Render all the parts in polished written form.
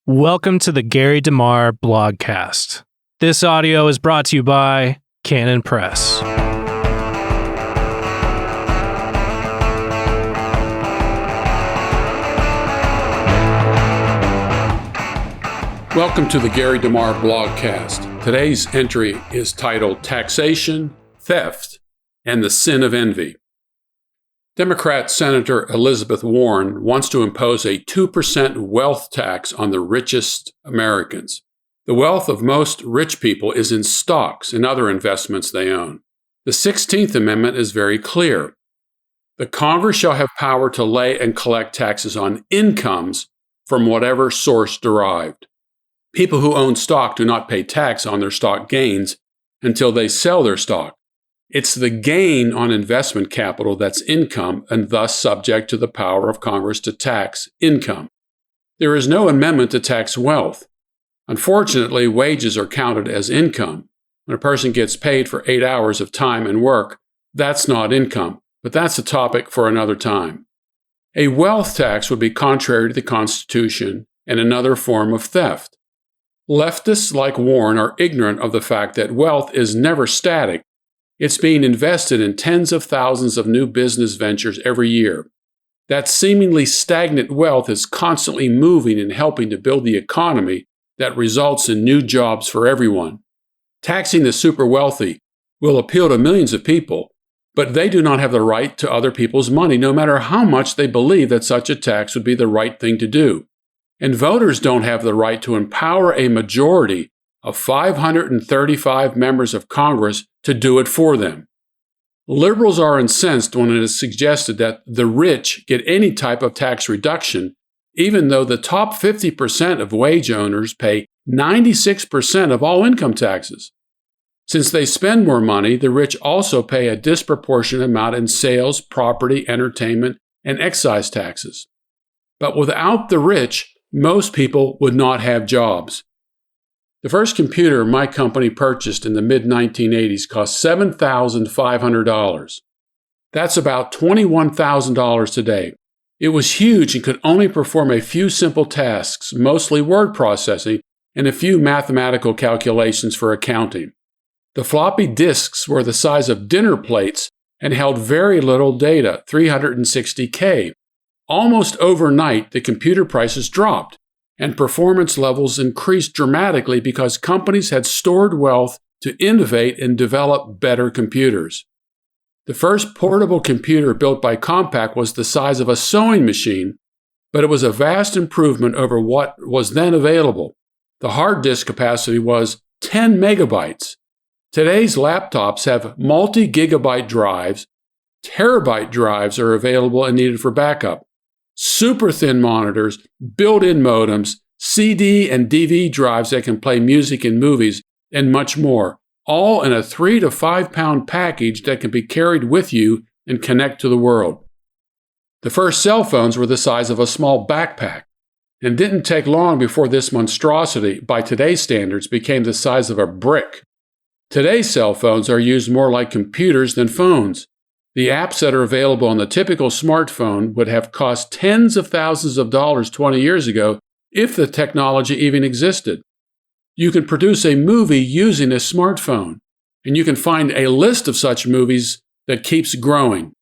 Welcome to the Gary DeMar blogcast. This audio is brought to you by Canon Press. Welcome to the Gary DeMar blogcast. Today's entry is titled Taxation, Theft, and the Sin of Envy. Democrat Senator Elizabeth Warren wants to impose a 2% wealth tax on the richest Americans. The wealth of most rich people is in stocks and other investments they own. The 16th Amendment is very clear. The Congress shall have power to lay and collect taxes on incomes from whatever source derived. People who own stock do not pay tax on their stock gains until they sell their stock. It's the gain on investment capital that's income and thus subject to the power of Congress to tax income. There is no amendment to tax wealth. Unfortunately, wages are counted as income. When a person gets paid for 8 hours of time and work, that's not income, but that's a topic for another time. A wealth tax would be contrary to the Constitution and another form of theft. Leftists like Warren are ignorant of the fact that wealth is never static. It's being invested in tens of thousands of new business ventures every year. That seemingly stagnant wealth is constantly moving and helping to build the economy that results in new jobs for everyone. Taxing the super wealthy will appeal to millions of people, but they do not have the right to other people's money, no matter how much they believe that such a tax would be the right thing to do. And voters don't have the right to empower a majority of 535 members of Congress to do it for them. Liberals are incensed when it is suggested that the rich get any type of tax reduction, even though the top 50% of wage owners pay 96% of all income taxes. Since they spend more money, the rich also pay a disproportionate amount in sales, property, entertainment, and excise taxes. But without the rich, most people would not have jobs. The first computer my company purchased in the mid-1980s cost $7,500. That's about $21,000 today. It was huge and could only perform a few simple tasks, mostly word processing, and a few mathematical calculations for accounting. The floppy disks were the size of dinner plates and held very little data, 360K. Almost overnight, the computer prices dropped, and performance levels increased dramatically because companies had stored wealth to innovate and develop better computers. The first portable computer built by Compaq was the size of a sewing machine, but it was a vast improvement over what was then available. The hard disk capacity was 10 megabytes. Today's laptops have multi-gigabyte drives. Terabyte drives are available and needed for backup. Super thin monitors, built-in modems, CD and DVD drives that can play music and movies, and much more, all in a 3 to 5 pound package that can be carried with you and connect to the world. The first cell phones were the size of a small backpack, and didn't take long before this monstrosity, by today's standards, became the size of a brick. Today's cell phones are used more like computers than phones. The apps that are available on the typical smartphone would have cost tens of thousands of dollars 20 years ago if the technology even existed. You can produce a movie using a smartphone, and you can find a list of such movies that keeps growing.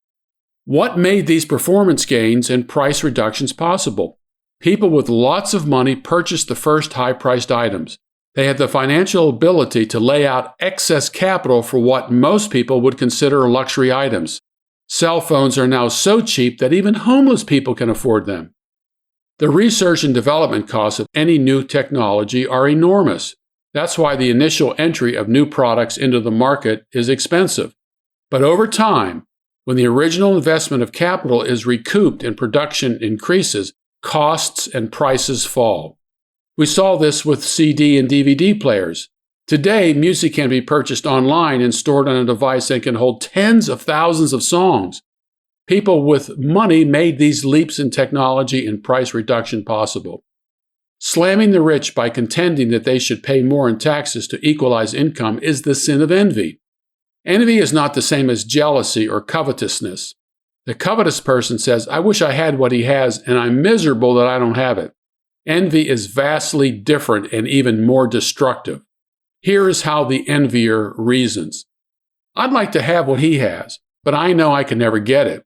What made these performance gains and price reductions possible? People with lots of money purchased the first high-priced items. They had the financial ability to lay out excess capital for what most people would consider luxury items. Cell phones are now so cheap that even homeless people can afford them. The research and development costs of any new technology are enormous. That's why the initial entry of new products into the market is expensive. But over time, when the original investment of capital is recouped and production increases, costs and prices fall. We saw this with CD and DVD players. Today, music can be purchased online and stored on a device that can hold tens of thousands of songs. People with money made these leaps in technology and price reduction possible. Slamming the rich by contending that they should pay more in taxes to equalize income is the sin of envy. Envy is not the same as jealousy or covetousness. The covetous person says, "I wish I had what he has, and I'm miserable that I don't have it." Envy is vastly different and even more destructive. Here is how the envier reasons. I'd like to have what he has, but I know I can never get it.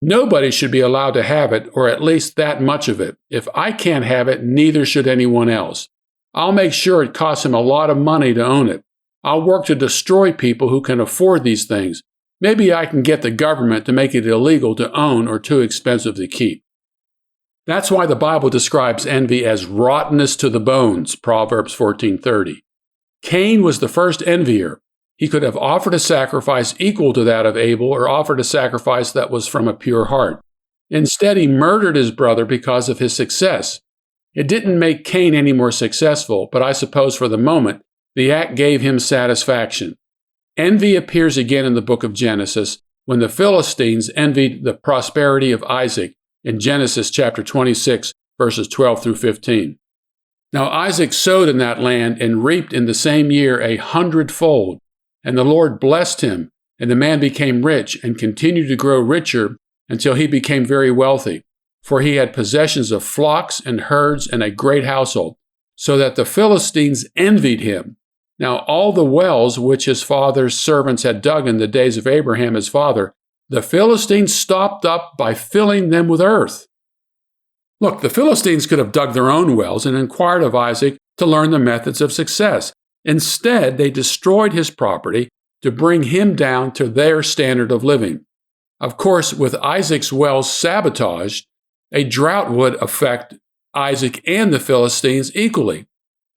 Nobody should be allowed to have it, or at least that much of it. If I can't have it, neither should anyone else. I'll make sure it costs him a lot of money to own it. I'll work to destroy people who can afford these things. Maybe I can get the government to make it illegal to own or too expensive to keep. That's why the Bible describes envy as rottenness to the bones, Proverbs 14:30. Cain was the first envier. He could have offered a sacrifice equal to that of Abel or offered a sacrifice that was from a pure heart. Instead, he murdered his brother because of his success. It didn't make Cain any more successful, but I suppose for the moment, the act gave him satisfaction. Envy appears again in the book of Genesis when the Philistines envied the prosperity of Isaac in Genesis chapter 26, verses 12 through 15. Now Isaac sowed in that land and reaped in the same year 100-fold. And the Lord blessed him, and the man became rich and continued to grow richer until he became very wealthy, for he had possessions of flocks and herds and a great household, so that the Philistines envied him. Now all the wells which his father's servants had dug in the days of Abraham his father, the Philistines stopped up by filling them with earth. Look, the Philistines could have dug their own wells and inquired of Isaac to learn the methods of success. Instead, they destroyed his property to bring him down to their standard of living. Of course, with Isaac's wells sabotaged, a drought would affect Isaac and the Philistines equally.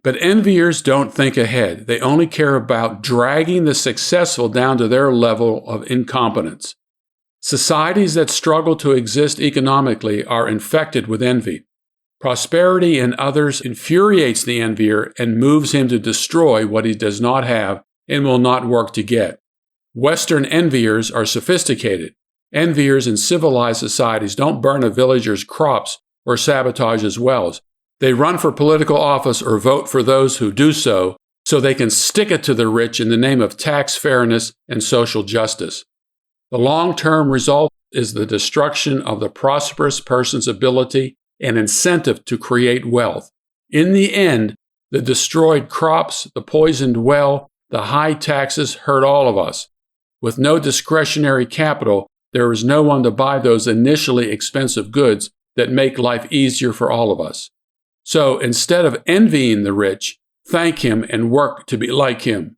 But enviers don't think ahead. They only care about dragging the successful down to their level of incompetence. Societies that struggle to exist economically are infected with envy. Prosperity in others infuriates the envier and moves him to destroy what he does not have and will not work to get. Western enviers are sophisticated. Enviers in civilized societies don't burn a villager's crops or sabotage his wells. They run for political office or vote for those who do so they can stick it to the rich in the name of tax fairness and social justice. The long-term result is the destruction of the prosperous person's ability and incentive to create wealth. In the end, the destroyed crops, the poisoned well, the high taxes hurt all of us. With no discretionary capital, there is no one to buy those initially expensive goods that make life easier for all of us. So instead of envying the rich, thank him and work to be like him.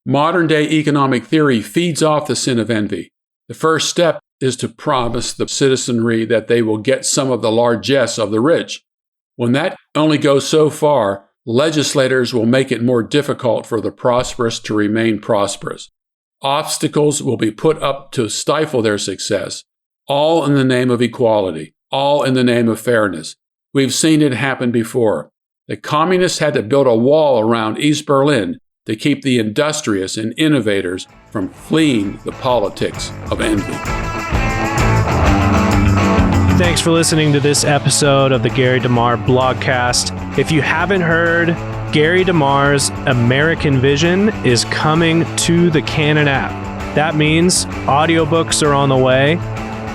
Modern-day economic theory feeds off the sin of envy. The first step is to promise the citizenry that they will get some of the largesse of the rich. When that only goes so far, legislators will make it more difficult for the prosperous to remain prosperous. Obstacles will be put up to stifle their success, all in the name of equality, all in the name of fairness. We've seen it happen before. The communists had to build a wall around East Berlin to keep the industrious and innovators from fleeing the politics of envy. Thanks for listening to this episode of the Gary DeMar blogcast. If you haven't heard, Gary DeMar's American Vision is coming to the Canon app. That means audiobooks are on the way.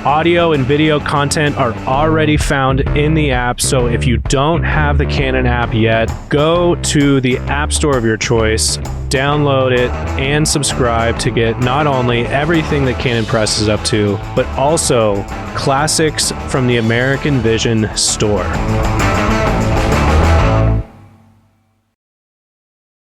Audio and video content are already found in the app, so if you don't have the Canon app yet, go to the app store of your choice, download it, and subscribe to get not only everything that Canon Press is up to, but also classics from the American Vision store.